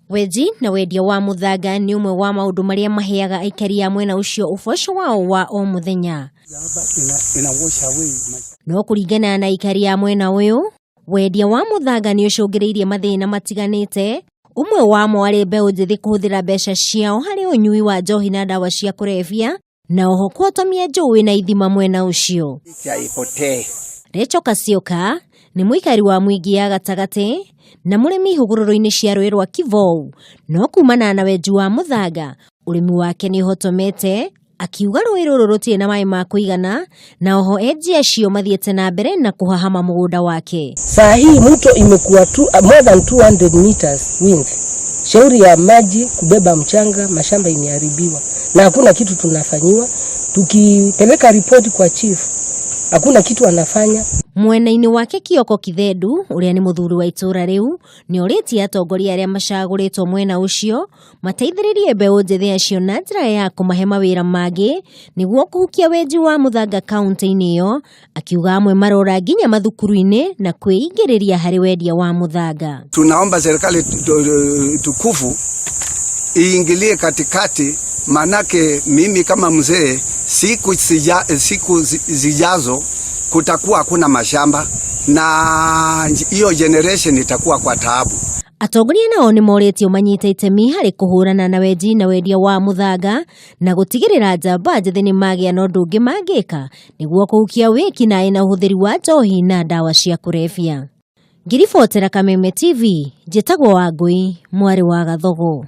Weji na wendia wa muthanga ni umwe wa maundu maria maheaga aikari a mwena ucio uboco wao wa o muthenya. No kuringana na aikari a mwena uyu, wendia wa muthanga ni ucungiriirie mathina matiganite, umwe wamo ari mbeu njithi kuhuthira mbeca ciao hari unyui wa njohi na dawa cia kulevya, na oho kuhotomia njui na ithima mwena ucio. Rachel Kasioka ni muikari wa Mwingi ya Gatagati na murimi hugururu-ini cia rũĩ rwa Kivou, no kumana na wenji wa muthanga urimi wake ni uhotomete, akiuga rũĩ rũrũ rũtirĩ na maĩ ma kũigana, na oho enji acio mathiĩte na mbere na kuhahama mugunda wake. Saa hii mto imekuwa more than 200 meters width. Shauri ya maji kubeba mchanga, mashamba imeharibiwa na hakuna kitu tunafanyiwa. Tukipeleka ripoti kwa chief, hakuna kitu anafanya. Mwena-ini wake Kioko Kithedu, uria ni muthuri wa itura riu, ni oritie atongoria aria macaguritwo mwena ucio mateithiririe mbeu njithi acio na njira ya kumahe mawira mangi niguo kuhukia wenji wa muthanga kaunti-ini iyo, akiuga amwe marora nginya mathukuru-ini na kwĩingĩrĩria hari wendia wa muthanga. Tunaomba serikali tukufu iingilie katikati, manake mimi kama mzee siku zijazo kutakuwa hakuna mashamba na hiyo generation itakuwa kwa taabu. Atongoria nao ni moretio manyite itemi hari kuhurana na wenji na wendia wa muthanga na gutigirira njamba njithi ni magia na undu ungi mangika niguo kuhukia wiki na ina uhuthiri wa njohi na dawa cia kulevya. Ngiribotera Kameme TV, njitagwo Wangui, mwari wa Gathogo.